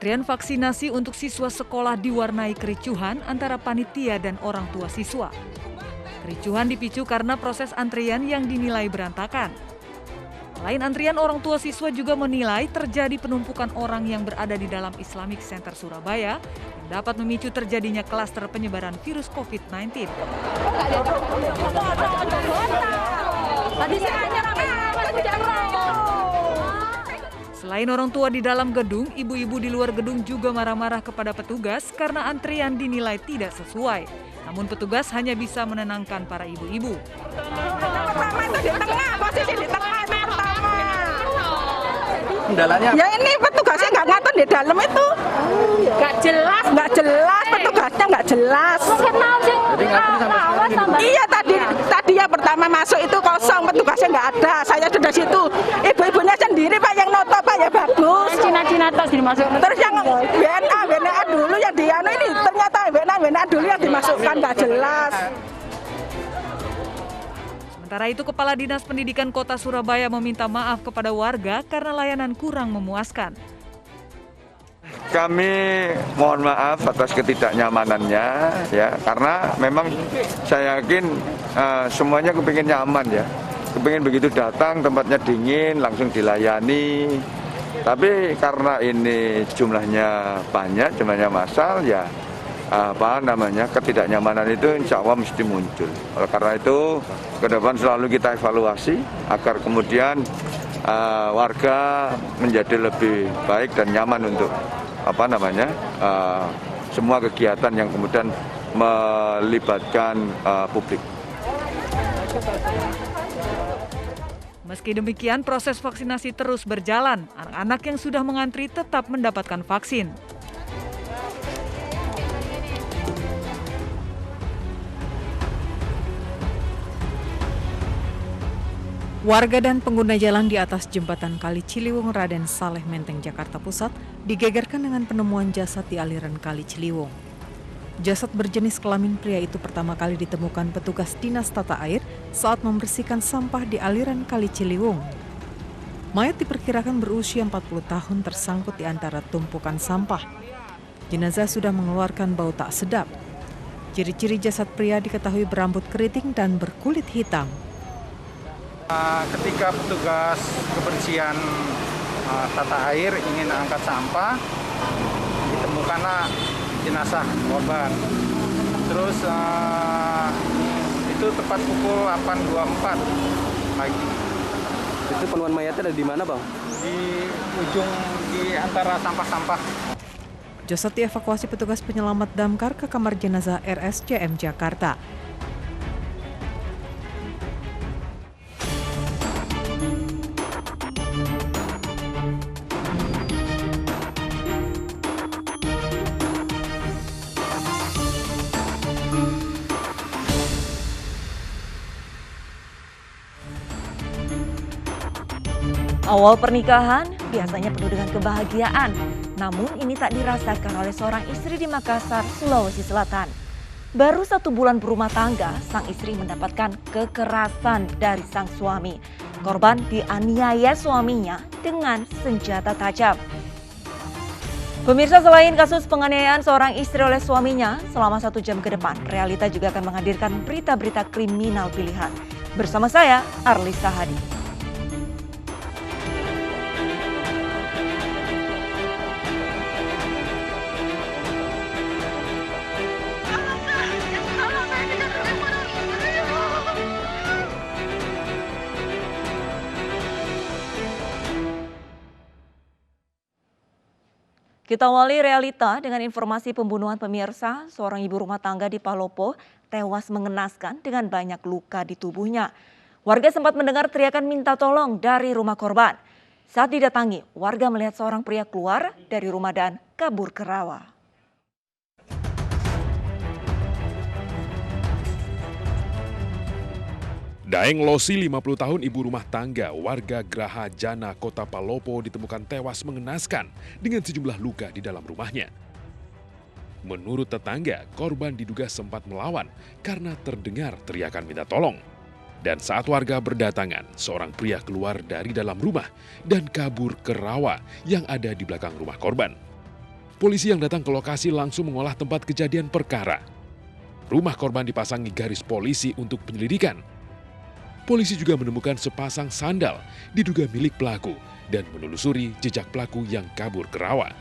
Antrian vaksinasi untuk siswa sekolah diwarnai kericuhan antara panitia dan orang tua siswa. Kericuhan dipicu karena proses antrian yang dinilai berantakan. Selain antrian, orang tua siswa juga menilai terjadi penumpukan orang yang berada di dalam Islamic Center Surabaya yang dapat memicu terjadinya klaster penyebaran virus COVID-19. Selain orang tua di dalam gedung, ibu-ibu di luar gedung juga marah-marah kepada petugas karena antrian dinilai tidak sesuai. Namun petugas hanya bisa menenangkan para ibu-ibu. Pertama itu di tengah, posisi di tengah itu pertama. Kendalanya? Ya ini petugasnya nggak ngatur di dalam itu. Nggak jelas, petugasnya nggak jelas. Jadi ngantri sampai sekarang gitu? Iya tadi ya pertama masuk itu kosong, petugasnya nggak ada. Saya sudah situ, ibu-ibunya sendiri Pak yang noto Pak ya bagus. Cina-cina tos dimasukkan. Terus yang WNA dulu yang dianu ini ternyata WNA dulu yang dimasukkan nggak jelas. Sementara itu, Kepala Dinas Pendidikan Kota Surabaya meminta maaf kepada warga karena layanan kurang memuaskan. Kami mohon maaf atas ketidaknyamanannya ya, karena memang saya yakin semuanya kepingin nyaman ya. Kepingin begitu datang tempatnya dingin langsung dilayani. Tapi karena ini jumlahnya banyak, jumlahnya massal ya ketidaknyamanan itu insya Allah mesti muncul. Oleh karena itu ke depan selalu kita evaluasi agar kemudian warga menjadi lebih baik dan nyaman untuk semua kegiatan yang kemudian melibatkan publik. Meski demikian, proses vaksinasi terus berjalan. Anak-anak yang sudah mengantri tetap mendapatkan vaksin. Warga dan pengguna jalan di atas jembatan Kali Ciliwung Raden Saleh Menteng, Jakarta Pusat digegerkan dengan penemuan jasad di aliran Kali Ciliwung. Jasad berjenis kelamin pria itu pertama kali ditemukan petugas Dinas Tata Air saat membersihkan sampah di aliran Kali Ciliwung. Mayat diperkirakan berusia 40 tahun tersangkut di antara tumpukan sampah. Jenazah sudah mengeluarkan bau tak sedap. Ciri-ciri jasad pria diketahui berambut keriting dan berkulit hitam. Ketika petugas kebersihan tata air ingin angkat sampah, ditemukanlah jenazah korban. Terus itu tepat pukul 8.24 pagi. Itu penemuan mayatnya ada di mana, Bang? Di ujung di antara sampah-sampah. Jasad dievakuasi petugas penyelamat damkar ke kamar jenazah RSCM Jakarta. Awal pernikahan biasanya penuh dengan kebahagiaan, namun ini tak dirasakan oleh seorang istri di Makassar, Sulawesi Selatan. Baru 1 bulan berumah tangga, sang istri mendapatkan kekerasan dari sang suami. Korban dianiaya suaminya dengan senjata tajam. Pemirsa, selain kasus penganiayaan seorang istri oleh suaminya selama 1 jam ke depan, Realita juga akan menghadirkan berita-berita kriminal pilihan. Bersama saya, Arlisa Hadi. Kita awali Realita dengan informasi pembunuhan pemirsa. Seorang ibu rumah tangga di Palopo tewas mengenaskan dengan banyak luka di tubuhnya. Warga sempat mendengar teriakan minta tolong dari rumah korban. Saat didatangi, warga melihat seorang pria keluar dari rumah dan kabur ke rawa. Daeng Losi, 50 tahun, ibu rumah tangga warga Graha Jana, Kota Palopo ditemukan tewas mengenaskan dengan sejumlah luka di dalam rumahnya. Menurut tetangga, korban diduga sempat melawan karena terdengar teriakan minta tolong. Dan saat warga berdatangan, seorang pria keluar dari dalam rumah dan kabur ke rawa yang ada di belakang rumah korban. Polisi yang datang ke lokasi langsung mengolah tempat kejadian perkara. Rumah korban dipasangi garis polisi untuk penyelidikan. Polisi juga menemukan sepasang sandal diduga milik pelaku dan menelusuri jejak pelaku yang kabur ke rawa.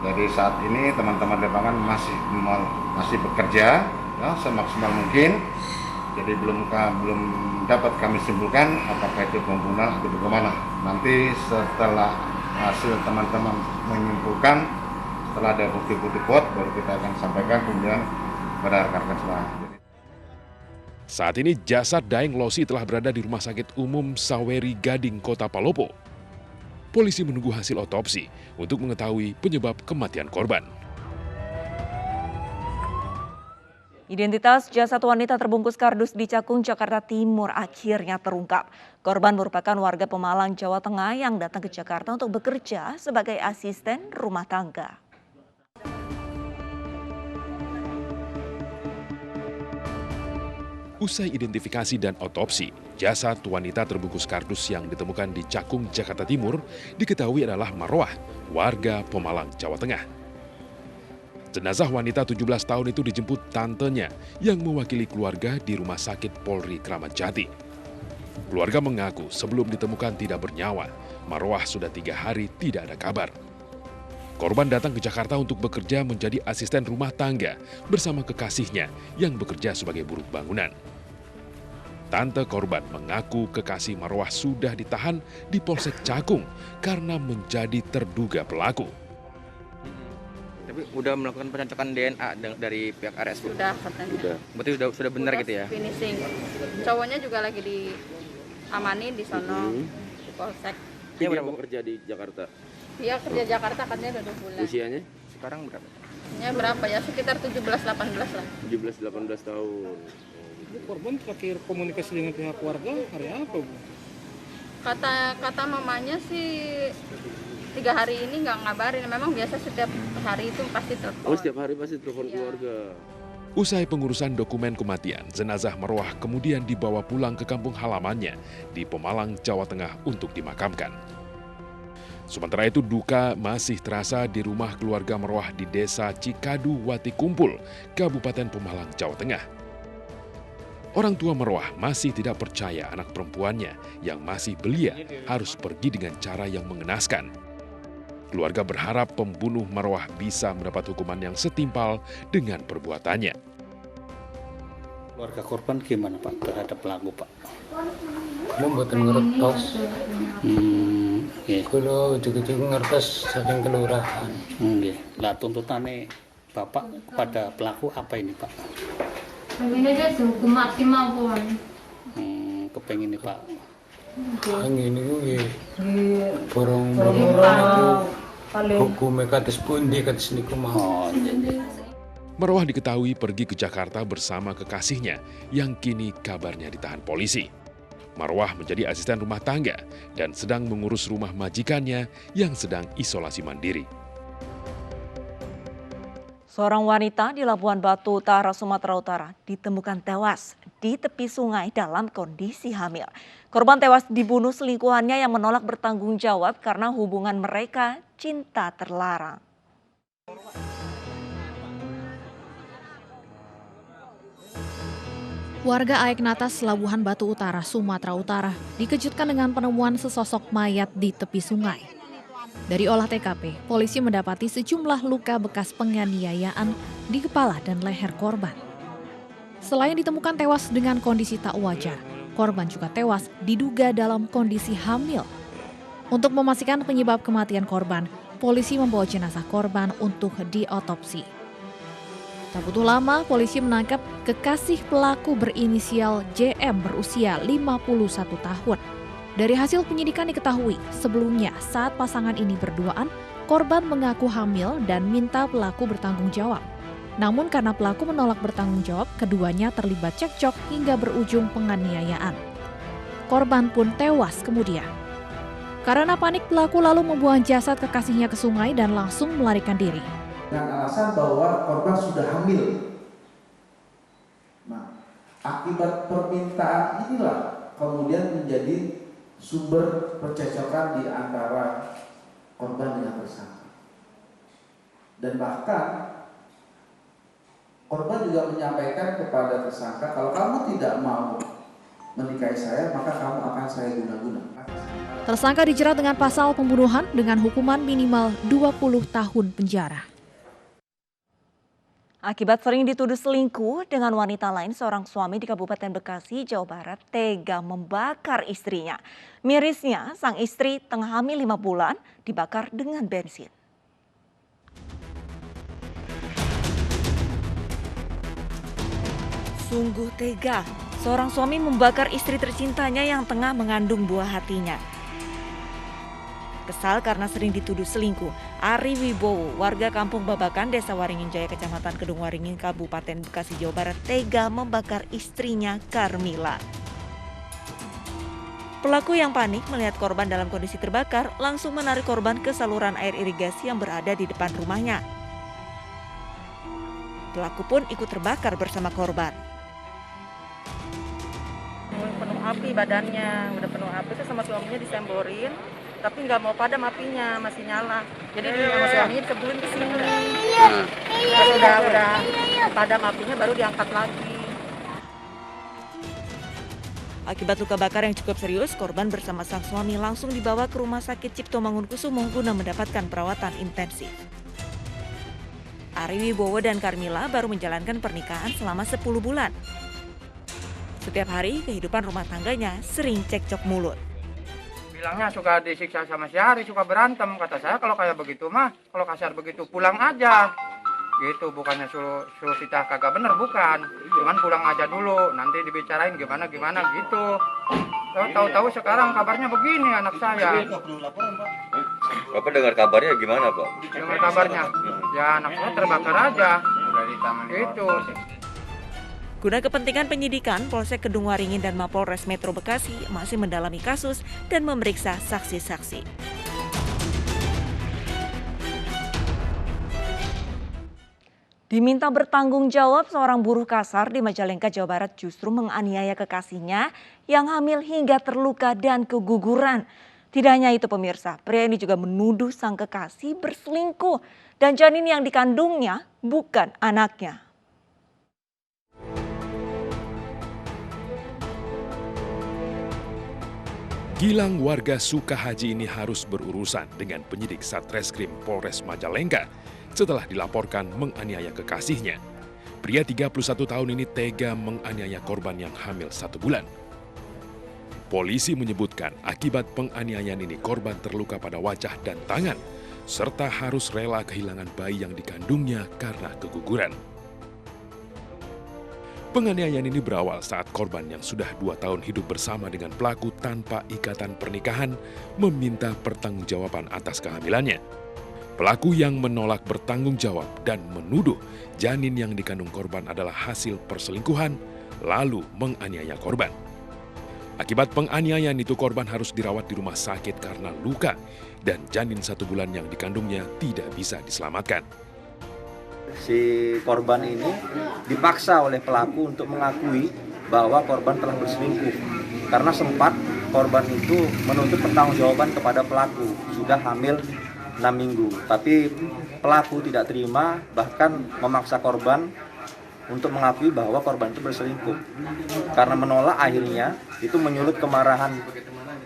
Dari saat ini teman-teman lapangan masih bekerja ya, semaksimal mungkin. Jadi belum dapat kami simpulkan apakah itu pembunuhan atau bagaimana. Nanti setelah hasil teman-teman menyimpulkan, setelah ada bukti-bukti kuat, baru kita akan sampaikan kemudian pada rekan-rekan semua. Saat ini jasad Daeng Losi telah berada di Rumah Sakit Umum Saweri Gading, Kota Palopo. Polisi menunggu hasil otopsi untuk mengetahui penyebab kematian korban. Identitas jasad wanita terbungkus kardus di Cakung, Jakarta Timur akhirnya terungkap. Korban merupakan warga Pemalang, Jawa Tengah yang datang ke Jakarta untuk bekerja sebagai asisten rumah tangga. Usai identifikasi dan otopsi, jasad wanita terbungkus kardus yang ditemukan di Cakung, Jakarta Timur diketahui adalah Marwah, warga Pemalang, Jawa Tengah. Jenazah wanita 17 tahun itu dijemput tantenya yang mewakili keluarga di Rumah Sakit Polri Kramat Jati. Keluarga mengaku sebelum ditemukan tidak bernyawa, Marwah sudah 3 hari tidak ada kabar. Korban datang ke Jakarta untuk bekerja menjadi asisten rumah tangga bersama kekasihnya yang bekerja sebagai buruh bangunan. Tante korban mengaku kekasih Marwah sudah ditahan di Polsek Cakung karena menjadi terduga pelaku. Tapi udah melakukan pencocokan DNA dari pihak RS? Sudah katanya. Berarti sudah benar gitu ya? Finishing. Cowoknya juga lagi diamani di sono, di Polsek. Dia berapa kerja di Jakarta? Dia kerja Jakarta katanya udah 2 bulan. Usianya? Sekarang berapa? Ya berapa ya? Sekitar 17-18 lah. 17-18 tahun. Korban terakhir komunikasi dengan pihak keluarga hari apa, Bu? Kata mamanya sih 3 hari ini nggak ngabarin. Memang biasa setiap hari itu pasti telepon. Oh, setiap hari pasti telepon keluarga. Usai pengurusan dokumen kematian, jenazah Marwah kemudian dibawa pulang ke kampung halamannya di Pemalang, Jawa Tengah untuk dimakamkan. Sementara itu duka masih terasa di rumah keluarga Marwah di Desa Cikadu Wati Kumpul, Kabupaten Pemalang, Jawa Tengah. Orang tua Marwah masih tidak percaya anak perempuannya yang masih belia harus pergi dengan cara yang mengenaskan. Keluarga berharap pembunuh Marwah bisa mendapat hukuman yang setimpal dengan perbuatannya. Keluarga korban gimana Pak terhadap pelaku Pak? Belum mboten ngertos. Nggih. Kulo juga ngertos saking kelurahan. Nggih. Lah tuntutannya Bapak pada pelaku apa ini Pak? Pengen aja dihukum mati mawon. Kepengin nih Pak. Pengen niku nggih. Borong-borong hukum kados pundi kados niku mawon. Marwah diketahui pergi ke Jakarta bersama kekasihnya yang kini kabarnya ditahan polisi. Marwah menjadi asisten rumah tangga dan sedang mengurus rumah majikannya yang sedang isolasi mandiri. Seorang wanita di Labuan Batu Utara, Sumatera Utara ditemukan tewas di tepi sungai dalam kondisi hamil. Korban tewas dibunuh selingkuhannya yang menolak bertanggung jawab karena hubungan mereka cinta terlarang. Warga Aeknatas, Labuhan Batu Utara, Sumatera Utara dikejutkan dengan penemuan sesosok mayat di tepi sungai. Dari olah TKP, polisi mendapati sejumlah luka bekas penganiayaan di kepala dan leher korban. Selain ditemukan tewas dengan kondisi tak wajar, korban juga tewas diduga dalam kondisi hamil. Untuk memastikan penyebab kematian korban, polisi membawa jenazah korban untuk diotopsi. Tak butuh lama, polisi menangkap kekasih pelaku berinisial JM berusia 51 tahun. Dari hasil penyidikan diketahui, sebelumnya saat pasangan ini berduaan, korban mengaku hamil dan minta pelaku bertanggung jawab. Namun karena pelaku menolak bertanggung jawab, keduanya terlibat cekcok hingga berujung penganiayaan. Korban pun tewas kemudian. Karena panik, pelaku lalu membuang jasad kekasihnya ke sungai dan langsung melarikan diri. Dengan alasan bahwa korban sudah hamil. Nah, akibat permintaan inilah kemudian menjadi sumber percekcokan di antara korban dengan tersangka. Dan bahkan korban juga menyampaikan kepada tersangka, kalau kamu tidak mau menikahi saya, maka kamu akan saya guna-guna. Tersangka dijerat dengan pasal pembunuhan dengan hukuman minimal 20 tahun penjara. Akibat sering dituduh selingkuh dengan wanita lain, seorang suami di Kabupaten Bekasi, Jawa Barat tega membakar istrinya. Mirisnya, sang istri tengah hamil 5 bulan dibakar dengan bensin. Sungguh tega, seorang suami membakar istri tercintanya yang tengah mengandung buah hatinya. Kesal karena sering dituduh selingkuh, Ari Wibowo, warga Kampung Babakan, Desa Waringin Jaya, Kecamatan Kedung Waringin, Kabupaten Bekasi, Jawa Barat, tega membakar istrinya Karmila. Pelaku yang panik melihat korban dalam kondisi terbakar langsung menarik korban ke saluran air irigasi yang berada di depan rumahnya. Pelaku pun ikut terbakar bersama korban. Penuh api badannya, udah penuh api, itu sama suaminya disemborin. Tapi nggak mau padam apinya, masih nyala. Jadi sama suaminya dikebulin ke sini. Udah padam apinya baru diangkat lagi. Akibat luka bakar yang cukup serius, korban bersama sang suami langsung dibawa ke Rumah Sakit Cipto Mangunkusumo guna mendapatkan perawatan intensif. Ari Wibowo dan Karmila baru menjalankan pernikahan selama 10 bulan. Setiap hari kehidupan rumah tangganya sering cekcok mulut. Bilangnya suka disiksa sama si Ari, suka berantem. Kata saya kalau kayak begitu mah, kalau kasar begitu pulang aja. Gitu, bukannya suruh kita kagak bener, bukan. Cuman pulang aja dulu, nanti dibicarain gimana gitu. Tahu-tahu sekarang kabarnya begini anak saya. Bapak dengar kabarnya gimana, Pak? Dengar kabarnya, ya anak saya terbakar aja. Udah di taman itu. Guna kepentingan penyidikan, Polsek Kedung Waringin dan Mapolres Metro Bekasi masih mendalami kasus dan memeriksa saksi-saksi. Diminta bertanggung jawab, seorang buruh kasar di Majalengka, Jawa Barat justru menganiaya kekasihnya yang hamil hingga terluka dan keguguran. Tidak hanya itu pemirsa, pria ini juga menuduh sang kekasih berselingkuh dan janin yang dikandungnya bukan anaknya. Gilang, warga Sukahaji ini harus berurusan dengan penyidik Satreskrim Polres Majalengka setelah dilaporkan menganiaya kekasihnya. Pria 31 tahun ini tega menganiaya korban yang hamil 1 bulan. Polisi menyebutkan akibat penganiayaan ini korban terluka pada wajah dan tangan, serta harus rela kehilangan bayi yang dikandungnya karena keguguran. Penganiayaan ini berawal saat korban yang sudah 2 tahun hidup bersama dengan pelaku tanpa ikatan pernikahan meminta pertanggungjawaban atas kehamilannya. Pelaku yang menolak bertanggung jawab dan menuduh janin yang dikandung korban adalah hasil perselingkuhan, lalu menganiaya korban. Akibat penganiayaan itu korban harus dirawat di rumah sakit karena luka dan janin 1 bulan yang dikandungnya tidak bisa diselamatkan. Si korban ini dipaksa oleh pelaku untuk mengakui bahwa korban telah berselingkuh. Karena sempat korban itu menuntut pertanggungjawaban kepada pelaku, sudah hamil 6 minggu. Tapi pelaku tidak terima, bahkan memaksa korban untuk mengakui bahwa korban itu berselingkuh. Karena menolak, akhirnya itu menyulut kemarahan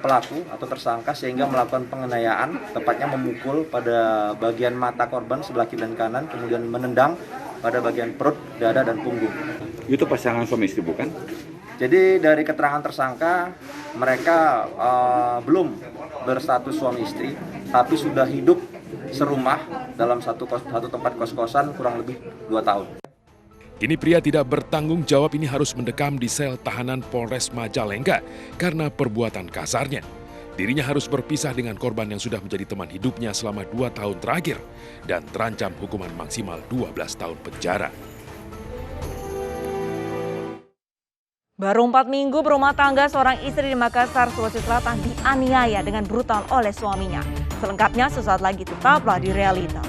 pelaku atau tersangka sehingga melakukan penganiayaan, tepatnya memukul pada bagian mata korban sebelah kiri dan kanan, kemudian menendang pada bagian perut, dada, dan punggung. Itu pasangan suami istri bukan? Jadi dari keterangan tersangka, mereka belum berstatus suami istri, tapi sudah hidup serumah dalam satu tempat kos-kosan kurang lebih 2 tahun. Kini pria tidak bertanggung jawab ini harus mendekam di sel tahanan Polres Majalengka karena perbuatan kasarnya. Dirinya harus berpisah dengan korban yang sudah menjadi teman hidupnya selama 2 tahun terakhir dan terancam hukuman maksimal 12 tahun penjara. Baru 4 minggu berumah tangga, seorang istri di Makassar, Sulawesi Selatan dianiaya dengan brutal oleh suaminya. Selengkapnya sesaat lagi, tetaplah di Realita.